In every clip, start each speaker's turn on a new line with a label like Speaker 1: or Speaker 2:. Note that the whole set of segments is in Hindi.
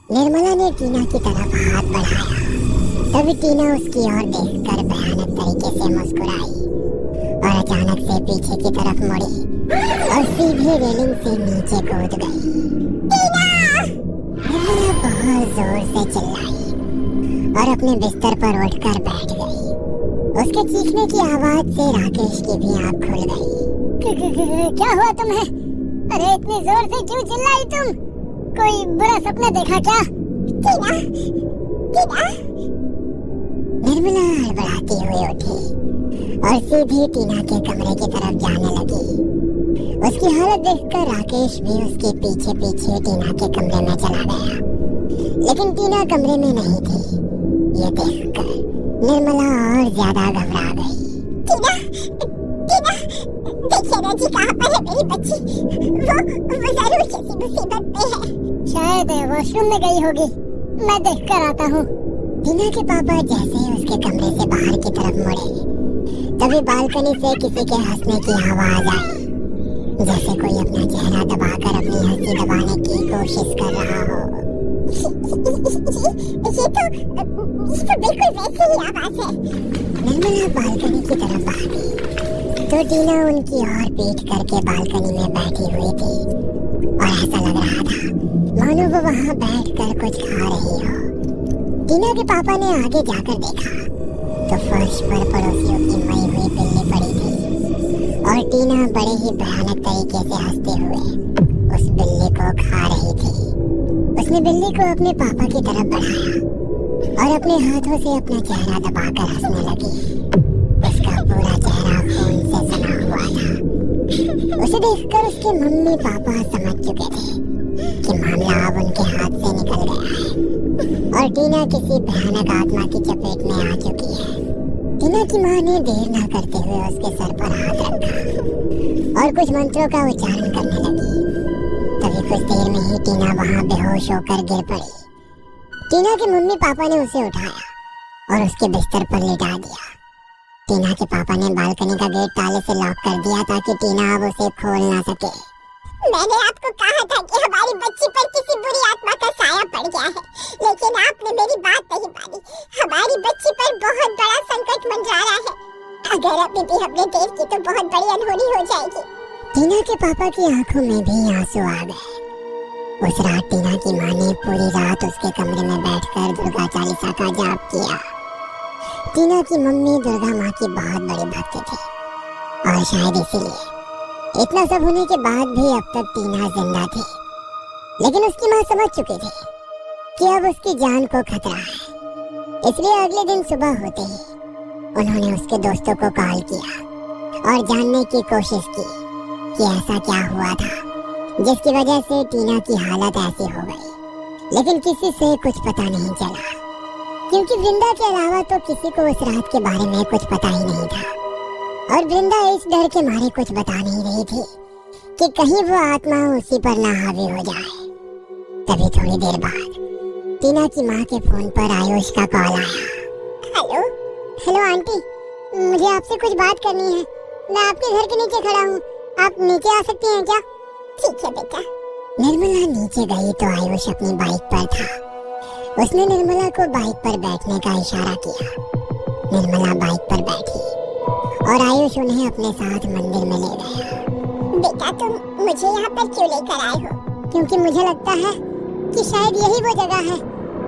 Speaker 1: निर्मला ने टीना की तरफ हाथ बढ़ाया। तभी टीना उसकी ओर देखकर भयानक तरीके से मुस्कुराई और अचानक से पीछे की तरफ मुड़ी और सीधे रेलिंग से नीचे कूद गई। टीना! निर्मला बहुत जोर से चिल्लाई और अपने बिस्तर पर उठकर बैठ गई। उसके चीखने की आवाज से राकेश की भी आंख खुल गई।
Speaker 2: क्या हुआ तुम्हें? अरे इतनी जोर से क्यों चिल्लाई तुम? कोई बुरा सपना देखा क्या?
Speaker 1: टीना! टीना! निर्मला हड़बड़ाती हुई उठी और सीधी टीना के कमरे की तरफ जाने लगी। उसकी हालत देखकर राकेश भी उसके पीछे पीछे टीना के कमरे में चला गया, लेकिन टीना कमरे में नहीं थी। ये देखकर निर्मला और ज्यादा घबरा गई। टीना! टीना! देखिए ना जी, कहाँ पर है मेरी बच्ची? वो जरूर किसी मुसीबत में है।
Speaker 2: शायद वॉशरूम में गई होगी, मैं देख कर आता हूँ।
Speaker 1: टीना के पापा जैसे ही उसके कमरे से बाहर की तरफ मुड़े, तभी बालकनी से किसी के हंसने की आवाज आई, जैसे कोई अपना चेहरा दबाकर अपनी हंसी दबाने की कोशिश कर रहा हो। ये तो बिल्कुल वैसी ही आवाज है। निर्मला बालकनी की तरफ भागी तो टीना उनकी ओर पीठ करके बालकनी में बैठी हुई थी और ऐसा लग रहा था मानो वो वहाँ बैठकर कुछ खा रही हो। टीना के पापा ने आगे जाकर देखा तो फर्श पर पड़ोसियों की मरी हुई बिल्ली पड़ी थी और टीना बड़े ही भयानक तरीके से हंसते हुए उस बिल्ली को खा रही थी। उसने बिल्ली को अपने पापा की तरफ बढ़ाया और अपने हाथों से अपना चेहरा दबाकर हंसने लगी। उसका पूरा चेहरा खून से सना हुआ था। उसे देखकर उसके मम्मी पापा समझ चुके थे कि मामला अब उनके हाथ से निकल गया है और टीना किसी भयानक आत्मा की चपेट में आ चुकी है। टीना की माँ ने देर ना करते हुए उसके सर पर हाथ रखा और कुछ मंत्रों का उच्चारण करने लगी। तभी कुछ देर में ही टीना वहाँ बेहोश होकर गिर पड़ी। टीना के मम्मी पापा ने उसे उठाया और उसके बिस्तर पर लेटा दिया। टीना के पापा ने बालकनी का गेट ताले से लॉक कर दिया ताकि टीना अब उसे खोल ना सके। मैंने आपको कहा था कि हमारी बच्ची पर किसी बुरी आत्मा का साया पड़ गया है, लेकिन आपने मेरी बात नहीं मानी। हमारी बच्ची पर बहुत बड़ा संकट मंडरा रहा है। अगर अभी भी हमने देर की तो बहुत बड़ी अनहोनी हो जाएगी। टीना के पापा की आंखों में भी आंसू आ गए। उस रात टीना की माँ ने पूरी रात उसके कमरे में बैठकर दुर्गा चालीसा का जाप किया। टीना की मम्मी दुर्गा माँ की बहुत बड़ी भक्त थी और शायद इसीलिए इतना सब होने के बाद भी अब तक टीना जिंदा थी। लेकिन उसकी माँ समझ चुकी थी कि अब उसकी जान को खतरा है, इसलिए अगले दिन सुबह होते ही उन्होंने उसके दोस्तों को कॉल किया और जानने की कोशिश की कि ऐसा क्या हुआ था जिसकी वजह से टीना की हालत ऐसी हो गई। लेकिन किसी से कुछ पता नहीं चला, क्योंकि वृंदा के अलावा तो किसी को उस रात के बारे में कुछ पता ही नहीं था और वृंदा इस डर के मारे कुछ बता नहीं रही थी कि कहीं वो आत्मा उसी पर ना हावी हो जाए। तभी थोड़ी देर बाद टीना की माँ के फोन पर आयुष का कॉल आया। हेलो हेलो आंटी, मुझे आपसे कुछ बात करनी है। मैं आपके घर के नीचे खड़ा हूँ, आप नीचे आ सकती हैं क्या? ठीक है बेटा। निर्मला नीचे गई तो आयुष अपनी बाइक पर था। उसने निर्मला को बाइक पर बैठने का इशारा किया। निर्मला बाइक पर बैठी और आयुष उन्हें अपने साथ मंदिर में ले गया। बेटा तुम मुझे यहाँ पर क्यों लेकर आए हो? क्योंकि मुझे लगता है कि शायद यही वो जगह है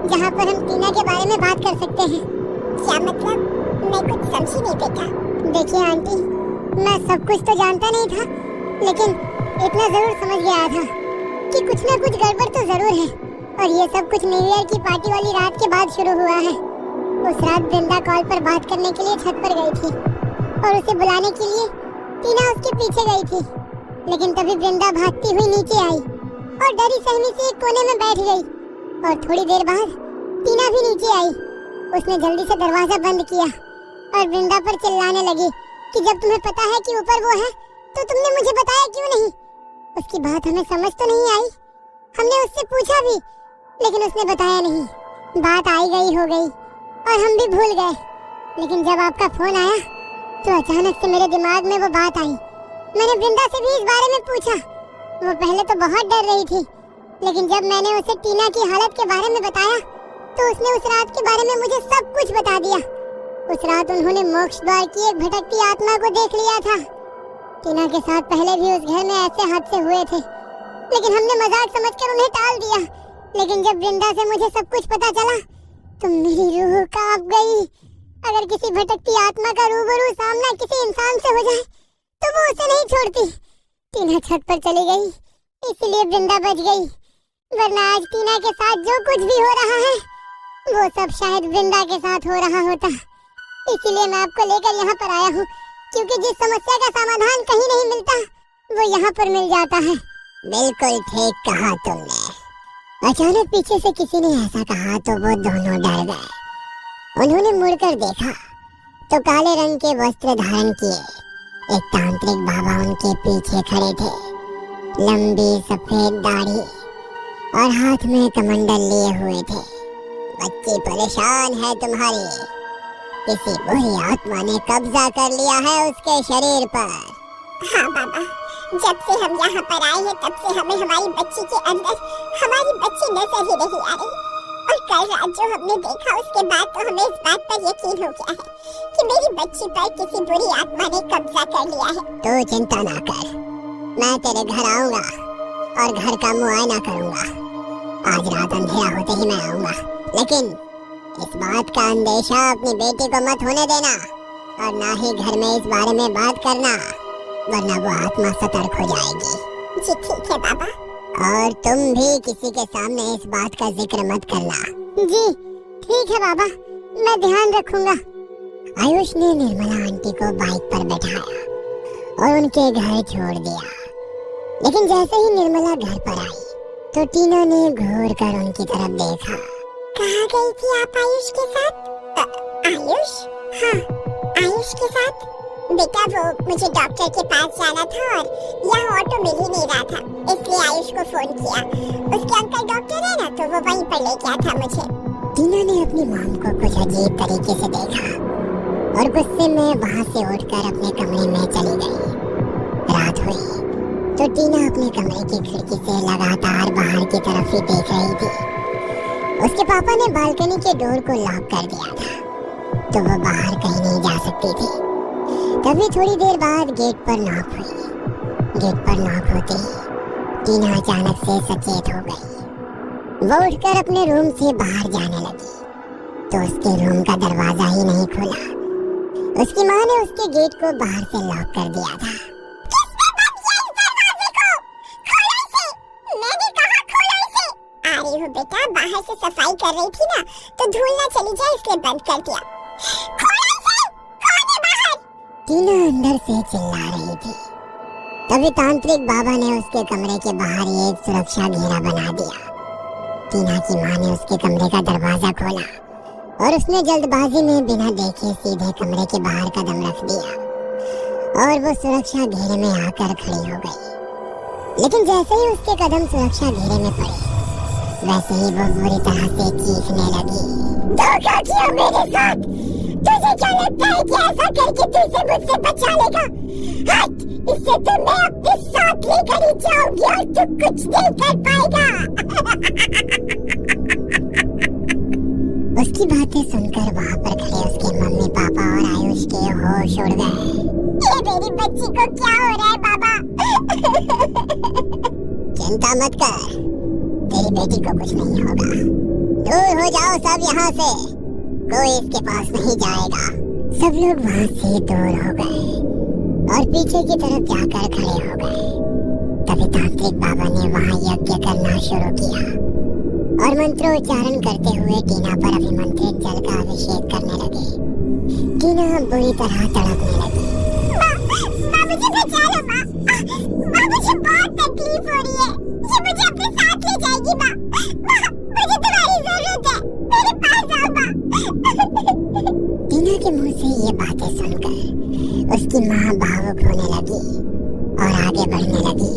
Speaker 1: जहाँ पर हम टीना के बारे में बात कर सकते हैं। क्या मतलब? मैं कुछ समझी नहीं बेटा। देखिए आंटी, मैं सब कुछ तो जानता नहीं था, लेकिन इतना जरूर समझ गया था कि कुछ ना कुछ गड़बड़ तो जरूर है और ये सब कुछ न्यू ईयर की पार्टी वाली रात के बाद शुरू हुआ है। उस रात वृंदा कॉल पर बात करने के लिए छत पर गई थी और उसे बुलाने के लिए टीना उसके पीछे गई थी, लेकिन तभी वृंदा भागती हुई नीचे आई और डरी सहमी से एक कोने में बैठ गई और थोड़ी देर बाद टीना भी नीचे आई। उसने जल्दी से दरवाजा बंद किया और वृंदा पर चिल्लाने लगी कि जब तुम्हें पता है कि ऊपर वो है तो तुमने मुझे बताया क्यों नहीं? उसकी बात हमें समझ तो नहीं आई। हमने उससे पूछा भी, लेकिन उसने बताया नहीं। बात आई गई हो गई और हम भी भूल गए। लेकिन जब आपका फोन आया तो अचानक से मेरे दिमाग में वो बात आई। मैंने वृंदा से भी इस बारे में पूछा। वो पहले तो बहुत डर रही थी,
Speaker 2: लेकिन जब मैंने उसे टीना की हालत के बारे में बताया तो उसने उस रात के बारे में मुझे सब कुछ बता दिया। उस रात उन्होंने मोक्ष द्वार की एक भटकती आत्मा को देख लिया था। टीना के साथ पहले भी उस घर में ऐसे हादसे हुए थे, लेकिन हमने मजाक समझकर उन्हें टाल दिया। लेकिन जब वृंदा से मुझे सब कुछ पता चला तो मेरी रूह कांप गई। अगर किसी भटकती आत्मा का रूबरू सामना किसी इंसान से हो जाए तो वो उसे नहीं छोड़ती। टीना छत पर चली गई, इसलिए वृंदा बच गई, वरना आज टीना के साथ जो कुछ भी हो रहा है वो सब शायद वृंदा के साथ हो रहा होता। इसीलिए मैं आपको लेकर यहाँ पर आया हूँ, क्योंकि जिस समस्या का समाधान कहीं नहीं मिलता वो यहाँ पर मिल जाता है।
Speaker 1: बिल्कुल ठीक कहा तुमने। अचानक पीछे से किसी ने ऐसा कहा तो वो दोनों डर गए। उन्होंने मुड़कर देखा तो काले रंग के वस्त्र धारण किए एक तांत्रिक बाबा उनके पीछे खड़े थे। लंबी सफेद दाढ़ी और हाथ में कमंडल लिए हुए थे। बच्ची परेशान है तुम्हारी, किसी बुरी आत्मा ने कब्जा कर लिया है उसके शरीर पर।
Speaker 2: हाँ बाबा, जब से हम यहाँ पर आए हैं तब से हमें हमारी बच्ची के अंदर हमारी बच्ची नजर ही नहीं आ रही। और कल रात जो हमने देखा उसके बाद तो हमें इस बात पर यकीन हो गया है कि मेरी बच्ची पर किसी बुरी आत्मा ने कब्जा कर लिया है।
Speaker 1: तू चिंता ना कर, मैं तेरे घर आऊंगा और घर का मुआयना करूंगा। आज रात अंधेरा होते ही मैं आऊंगा, लेकिन इस बात का अंदेशा अपनी बेटी को मत होने देना और ना ही घर में इस बारे में बात करना, वरना वो आत्मा सतर्क हो जाएगी।
Speaker 2: जी ठीक है बाबा।
Speaker 1: और तुम भी किसी के सामने इस बात का जिक्र मत करना।
Speaker 2: जी ठीक है बाबा, मैं ध्यान रखूंगा।
Speaker 1: आयुष ने निर्मला आंटी को बाइक पर बैठाया और उनके घर छोड़ दिया। लेकिन जैसे ही निर्मला घर पर आई तो टीना ने घूर कर उनकी तरफ देखा।
Speaker 2: कहाँ गई थी आप आयुष के साथ? आयुष? हाँ, आयुष के साथ। बेटा वो मुझे डॉक्टर के पास जाना था और यहाँ ऑटो मिल ही नहीं रहा था, इसलिए आयुष को फोन किया। उसके अंकल डॉक्टर है ना, तो वो वहीं पर ले गया था मुझे।
Speaker 1: टीना ने अपनी मॉम को कुछ अजीब तरीके से देखा और गुस्से में वहाँ से उठकर अपने कमरे में चली गई। रात हुई तो टीना अपने कमरे की खिड़की से लगातार बाहर की तरफ ही देख रही थी। उसके पापा ने बालकनी के डोर को लॉक कर दिया था, तो वो बाहर कहीं नहीं जा सकती थी। तभी थोड़ी देर बाद गेट पर नॉक हुई। गेट पर नॉक होते ही टीना अचानक से सचेत हो गई। वो उठकर अपने रूम से बाहर जाने लगी तो उसके रूम का दरवाजा ही नहीं खुला। उसकी माँ ने उसके गेट को बाहर से लॉक कर दिया था।
Speaker 2: अरे वो बेटा बाहर से सफाई कर रही थी ना, तो धूल ना चली जाए इसलिए बंद कर दिया।
Speaker 1: टीना अंदर से चिल्ला रही थी। तभी तांत्रिक बाबा ने उसके कमरे के बाहर एक सुरक्षा घेरा बना दिया। टीना की माँ ने उसके कमरे का दरवाजा खोला और उसने जल्दबाजी में बिना देखे सीधे कमरे के बाहर कदम रख दिया और वो सुरक्षा घेरे में आकर खड़ी हो गई। लेकिन जैसे ही उसके कदम सुरक्षा घेरे में पड़े वैसे ही वो बुरी तरह से चीखने लगी।
Speaker 2: धोखा किया मेरे साथ। तुझे क्या लगता है कि ऐसा करके तू इसे मुझसे बचा लेगा? हट, इससे तो मैं अपने साथ लेकर ही जाऊंगी और तू कुछ नहीं कर पाएगा।
Speaker 1: उसकी बातें सुनकर वहाँ पर खड़े उसके मम्मी पापा और आयुष के होश उड़ गए।
Speaker 2: ये मेरी बच्ची को क्या हो रहा है बाबा?
Speaker 1: चिंता मत कर, तेरी बेटी को कुछ नहीं होगा। दूर हो जाओ सब यहाँ से, कोई इसके पास नहीं जाएगा। सब लोग वहाँ से दूर हो गए और पीछे की तरफ जाकर खड़े हो गए। तभी तांत्रिक बाबा ने वहाँ यज्ञ करना शुरू किया और मंत्रोच्चारण करते हुए टीना पर अभिमंत्रित जल का अभिषेक करने लगे। टीना बुरी तरह तड़पने लगी।
Speaker 2: माँ मुझे बचा लो माँ। माँ मुझे बहुत तकलीफ हो रही है। ये मुझे अपने साथ ले जाएगी माँ। मुझे तुम्हारी जरूरत है, मेरे पास आओ माँ।
Speaker 1: टीना के मुंह से ये बातें सुनकर उसकी माँ भावुक होने लगी और आगे बढ़ने लगी।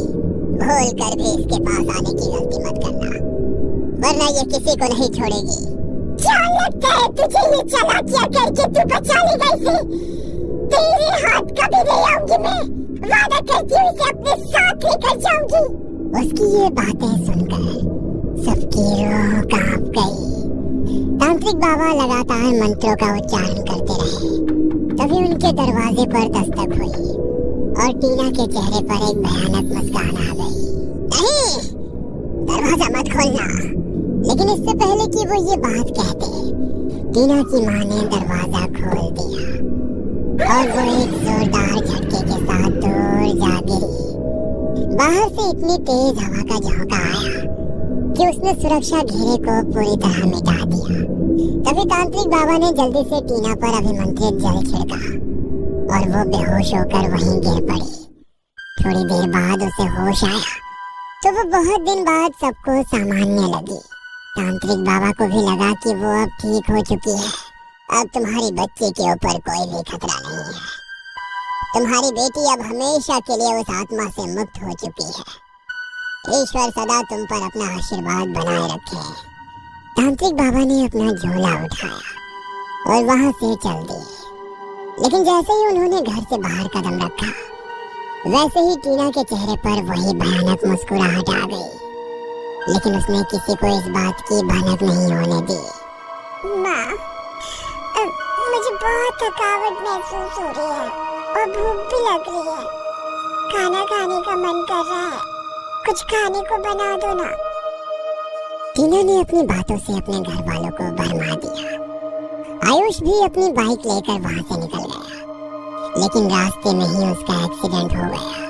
Speaker 1: भूल कर भी इसके पास आने की गलती मत करना, वरना ये किसी को नहीं छोड़ेगी।
Speaker 2: क्या लगता है तुझे ये चालाकियां करके तू बचा लेगा इसे? तेरे हाथ कभी नहीं आऊंगी मैं। वादा करती हूँ इसे अपने साथ लेकर जाऊंगी।
Speaker 1: उसकी ये बातें सुनकर
Speaker 2: सबकी रूह कांप गई। तांत्रिक बाबा लगातार मंत्रों का उच्चारण करते रहे। तभी उनके दरवाजे पर दस्तक हुई और टीना के चेहरे पर एक भयानक मुस्कान आ गई। नहीं, दरवाजा मत खोलना। लेकिन इससे पहले कि वो ये बात कहते, टीना की माँ ने दरवाजा खोल दिया और वो एक जोरदार झटके के साथ दूर जा गिरी। बाहर से इतनी तेज हवा का झोंका आया कि उसने सुरक्षा घेरे को पूरी तरह मिटा दिया। तभी तांत्रिक बाबा ने जल्दी से टीना पर अभिमंत्रित जल छिड़का और वो बेहोश होकर वहीं गिर पड़ी। थोड़ी देर बाद उसे होश आया तो वो बहुत दिन बाद सबको सामान्य लगी। तांत्रिक बाबा को भी लगा कि वो अब ठीक हो चुकी है। अब तुम्हारी बच्ची के ऊपर कोई भी खतरा नहीं है। तुम्हारी बेटी अब हमेशा के लिए उस आत्मा से मुक्त हो चुकी है। ईश्वर सदा तुम पर अपना आशीर्वाद बनाए रखे। तांत्रिक बाबा ने अपना झोला उठाया और वहां से चल दिए। लेकिन जैसे ही उन्होंने घर से बाहर कदम रखा, वैसे ही टीना के चेहरे पर वही भयानक मुस्कुराहट आ गई। लेकिन उसने किसी को इस बात की भनक नहीं होने दी।
Speaker 1: माँ, मुझे बहुत थकावट महसूस हो रही है और भूख भी लग रही है। खाना खाने का मन कर रहा है। कुछ खाने को बना दो ना।
Speaker 2: टीना ने अपनी बातों से अपने घर वालों को भरमा दिया। आयुष भी अपनी बाइक लेकर वहां से निकल गया। लेकिन रास्ते में ही उसका एक्सीडेंट हो गया।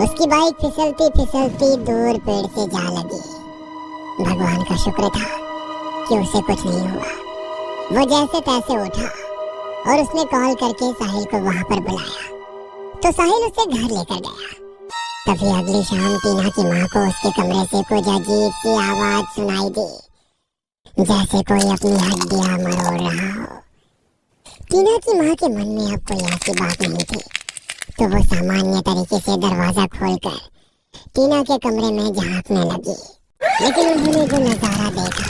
Speaker 2: उसकी बाइक फिसलती फिसलती दूर पेड़ से जा लगी। भगवान का शुक्र था कि उसे कुछ नहीं हुआ। वो जैसे तैसे उठा और उसने कॉल करके साहिल को वहां पर बुलाया तो साहिल उसे घर लेकर गया। तभी अगली शाम टीना की माँ को उसके कमरे से कुछ अजीब सी आवाज सुनाई दी, जैसे कोई अपनी हड्डियां मरोड़ रहा हो। टीना की माँ के मन में अब कोई ऐसी बात नहीं थी, तो वो सामान्य तरीके से दरवाजा खोलकर टीना के कमरे में झांकने लगी। लेकिन उन्होंने जो नजारा देखा,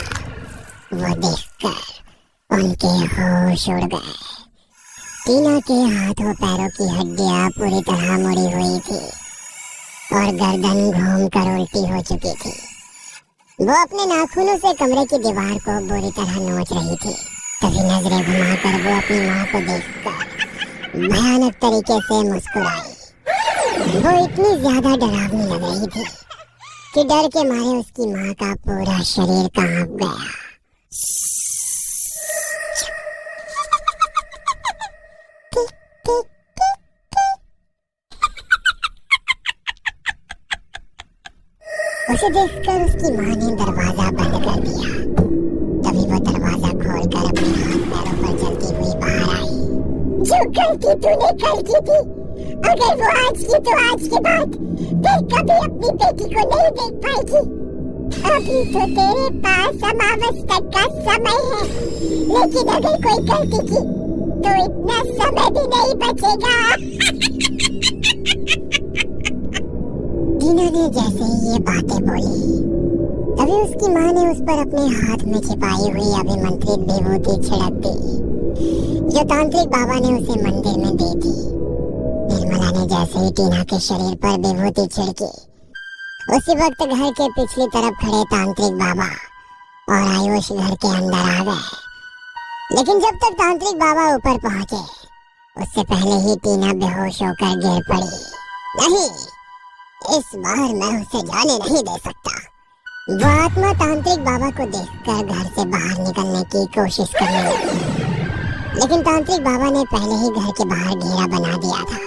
Speaker 2: वो देखकर उनके होश उड़ गए। टीना के हाथों पैरों की हड्डियां पूरी तरह मुड़ी हुई थी और गर्दन घूमकर उल्टी हो चुकी थी। वो अपने नाखूनों से कमरे की दीवार को बुरी तरह नोच रही थी। तभी नजरें घुमाकर वो अपनी माँ को देखकर भयानक तरीके से मुस्कुराई। वो इतनी ज्यादा डरावनी लग रही थी कि डर के मारे उसकी माँ का पूरा शरीर कांप गया। उसे देखकर उसकी माँ ने दरवाजा बंद कर दिया। तभी वो दरवाजा खोलकर अपने हाथ पैरों पर चलती हुई बाहर आई।
Speaker 1: जो गलती तूने कल की थी, अगर वो आज की तो आज के बाद फिर कभी अपनी बेटी को नहीं देख पाएगी। अभी तो तेरे पास अमावस्या का समय है, लेकिन अगर कोई गलती की तो इतना समय भी नहीं बचेगा।
Speaker 2: टीना ने जैसे ही ये बातें बोली, तभी उसकी माँ ने उस पर अपने हाथ में छिपाई हुई अभिमंत्रित विभूति छिड़क दी, जो तांत्रिक बाबा ने उसे मंदिर में दी थी। निर्मला ने जैसे ही टीना के शरीर पर विभूति छिड़की, उसी वक्त घर के पिछली तरफ खड़े तांत्रिक बाबा और आयुष घर के अंदर आ गए। लेकिन जब तक तांत्रिक बाबा ऊपर पहुंचे, उससे पहले ही टीना बेहोश होकर गिर पड़ी। नहीं, इस बार मैं उसे जाने नहीं दे सकता। वो आत्मा तांत्रिक बाबा को देखकर घर से बाहर निकलने की कोशिश करने लगी। लेकिन तांत्रिक बाबा ने पहले ही घर के बाहर घेरा बना दिया था,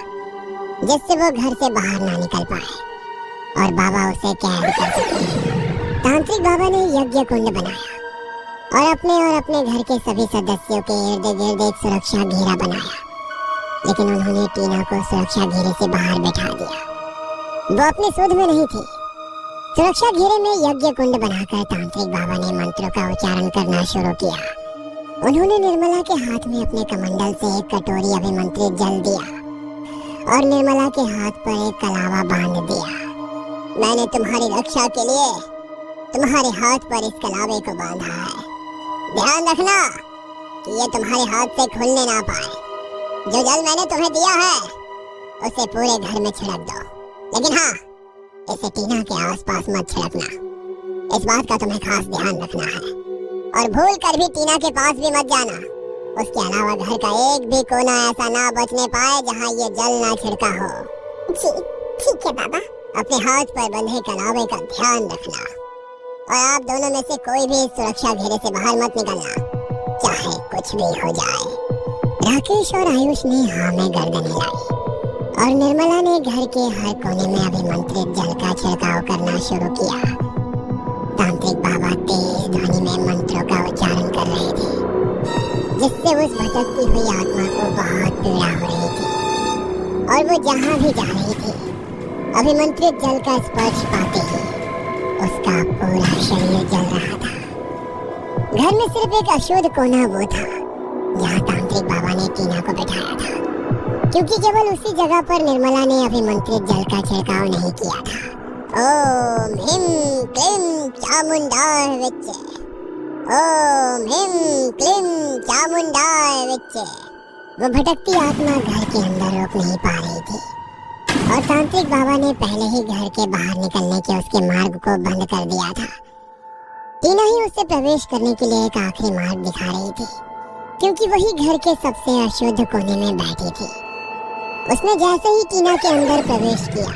Speaker 2: जिससे वो घर से बाहर ना निकल पाए और बाबा उसे कैद कर सके। तांत्रिक बाबा ने यज्ञ कुंड बनाया और अपने घर के सभी सदस्यों के इर्द गिर्द एक सुरक्षा घेरा बनाया। लेकिन उन्होंने टीना को सुरक्षा घेरे से बाहर बैठा दिया। वो अपनी सुध में नहीं थी। सुरक्षा घेरे में यज्ञ कुंड बनाकर तांत्रिक बाबा ने मंत्रों का उच्चारण करना शुरू किया। उन्होंने निर्मला के हाथ में अपने कमंडल से एक कटोरी अभिमंत्रित जल दिया और निर्मला के हाथ पर एक कलावा बांध दिया। मैंने तुम्हारी रक्षा के लिए तुम्हारे हाथ पर इस कलावे को बांधा है। ध्यान रखना कि ये तुम्हारे हाथ से खुलने ना पाए। जो जल मैंने तुम्हें दिया है, उसे पूरे घर में छिड़क दो। लेकिन हाँ, इसे टीना के आसपास मत छिड़कना।
Speaker 1: इस बात का तुम्हें खास ध्यान रखना है और भूल कर भी टीना के पास भी मत जाना। उसके अलावा घर का एक भी कोना ऐसा ना बचने पाए जहाँ ये जल ना छिड़का हो।
Speaker 2: जी ठीक है बाबा।
Speaker 1: अपने हाथ पर बंधे कलावे का ध्यान रखना और आप दोनों में से कोई भी सुरक्षा घेरे से बाहर मत निकलना, चाहे कुछ भी हो जाए। राकेश और आयुष ने हाँ में गर्दन हिलाई और निर्मला ने घर के हर कोने में अभिमंत्रित जल का छिड़काव करना शुरू किया। तांत्रिक बाबा तेज ध्वनि में मंत्रों का उच्चारण कर रहे थे, जिससे उस भटकती हुई आत्मा को बहुत पीड़ा हो रही थी और वो जहाँ भी जा रही थी अभिमंत्रित जल का स्पर्श पाते ही उसका पूरा शरीर जल रहा था। घर में सिर्फ एक अशुद्ध कोना वो था जहाँ तांत्रिक बाबा ने टीना को बैठाया था, क्योंकि केवल उसी जगह पर निर्मला ने अभिमंत्रित जल का छिड़काव नहीं किया था। ओम ह्रीं क्लीं चामुंडाय विच्चे, ओम ह्रीं क्लीं चामुंडाय विच्चे। वो भटकती आत्मा घर के अंदर रोक नहीं पा रही थी और तांत्रिक बाबा ने पहले ही घर के बाहर निकलने के उसके मार्ग को बंद कर दिया था। टीना ही उससे प्रवेश करने के लिए एक आखिरी मार्ग दिखा रही थी, क्योंकि वही घर के सबसे अशुद्ध कोने में बैठी थी। उसने जैसे ही टीना के अंदर प्रवेश किया,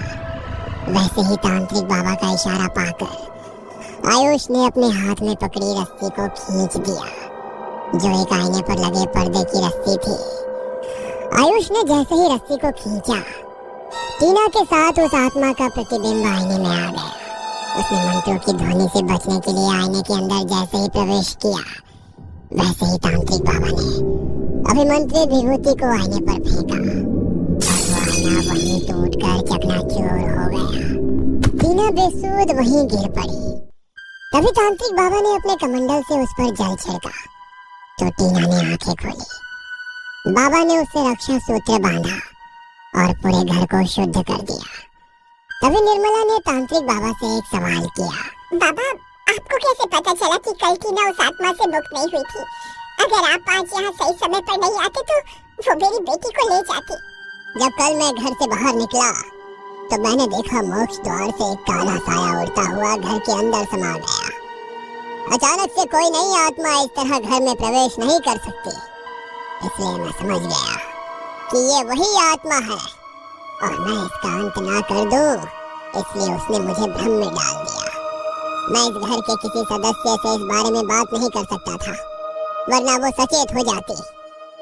Speaker 1: वैसे ही तांत्रिक बाबा का इशारा पाकर आयुष ने अपने हाथ में पकड़ी रस्सी को खींच दिया, जो एक आईने पर लगे पर्दे की रस्सी थी। आयुष ने जैसे ही रस्सी को खींचा, टीना के साथ उस आत्मा का प्रतिबिंब आईने में आ गया। उसने मंत्रों की ध्वनि से बचने के लिए आईने के अंदर जैसे ही प्रवेश किया, वैसे ही तांत्रिक बाबा ने अभिमंत्रित विभूति को आईने पर फेंका और वो आईना वहीं टूटकर चकनाचूर हो गया। टीना बेसुध वहीं गिर पड़ी। तभी तांत्रिक बाबा ने अपने कमंडल से उस पर जल छिड़का तो टीना ने आंखें खोली। बाबा ने उससे रक्षा सूत्र बांधा और पूरे घर को शुद्ध कर दिया। तभी निर्मला ने तांत्रिक बाबा से एक सवाल किया।
Speaker 2: बाबा आपको कैसे पता चला कि कल टीना उस आत्मा से मुक्त नहीं हुई थी? अगर आप आज यहाँ सही समय पर नहीं आते तो वो मेरी बेटी को ले जाती।
Speaker 1: जब कल मैं घर से बाहर निकला तो मैंने देखा मोक्ष द्वार से एक काला साया उड़ता हुआ घर के अंदर समा गया। अचानक से कोई नई आत्मा इस तरह घर में प्रवेश नहीं कर सकती, इसलिए मैं समझ गया कि ये वही आत्मा है और मैं इसका अंत ना कर दूं, इसलिए उसने मुझे भ्रम में डाल दिया। मैं इस घर के किसी सदस्य से इस बारे में बात नहीं कर सकता था, वरना वो सचेत हो जाती।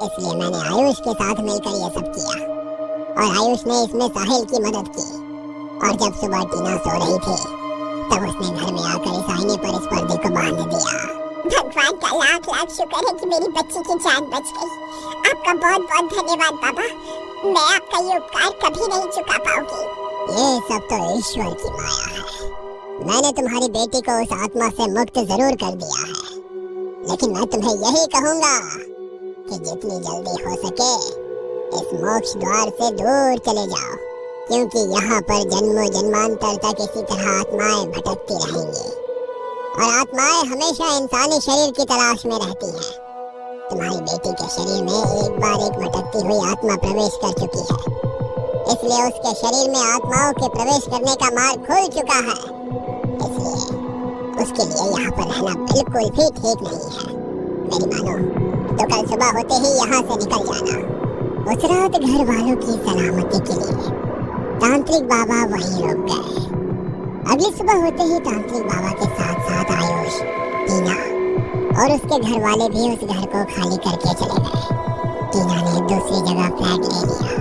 Speaker 1: इसलिए मैंने आयुष के साथ मिलकर ये सब किया और आयुष ने इसमें साहिल की मदद की। और जब सुबह टीना सो रही थी तब उसने घर में आकर इस आईने पर इस पर्दे को बांध दिया।
Speaker 2: भगवान का लाख लाख शुक्र है कि मेरी बच्ची की जान बच गई। आपका बहुत बहुत धन्यवाद बाबा। मैं आपका ये उपकार कभी नहीं चुका पाऊंगी।
Speaker 1: ये सब तो ईश्वर की माया है। मैंने तुम्हारी बेटी को उस आत्मा से मुक्त जरूर कर दिया है, लेकिन मैं तुम्हें यही कहूँगा कि जितनी जल्दी हो सके इस मोक्ष द्वार से दूर चले जाओ, क्योंकि यहाँ पर जन्मों जन्मांतर तक इसी तरह आत्माएं भटकती रहेंगी और आत्माएं हमेशा इंसानी शरीर की तलाश में रहती हैं। तुम्हारी बेटी के शरीर में एक बार एक भटकती हुई आत्मा प्रवेश कर चुकी है, इसलिए उसके शरीर में आत्माओं के प्रवेश करने का मार्ग खुल चुका है। इसलिए उसके लिए यहाँ पर रहना बिल्कुल भी ठीक नहीं है। मेरी मानो तो कल सुबह होते ही यहाँ से निकल जाना। उस रात घर वालों की सलामती के लिए तांत्रिक बाबा वहीं रुक गए। अगली सुबह होते ही तांत्रिक बाबा के साथ साथ आयुष, टीना और उसके घर वाले भी उस घर को खाली करके चले गए। टीना ने दूसरी जगह फ्लैट ले लिया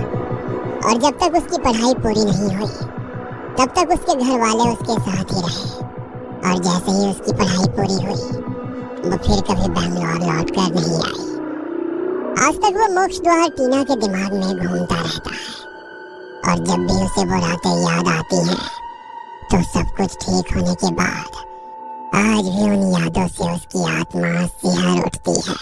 Speaker 1: और जब तक उसकी पढ़ाई पूरी नहीं हुई तब तक उसके घर वाले उसके साथ ही रहे। और जैसे ही उसकी पढ़ाई पूरी हुई वो फिर कभी बैंगलोर लौट कर नहीं आई। आज तक वो मोक्ष द्वार टीना के दिमाग में घूमता रहता है और जब भी उसे वो रातें याद आती हैं तो सब कुछ ठीक होने के बाद आज भी उन यादों से उसकी आत्मा सिहर उठती है।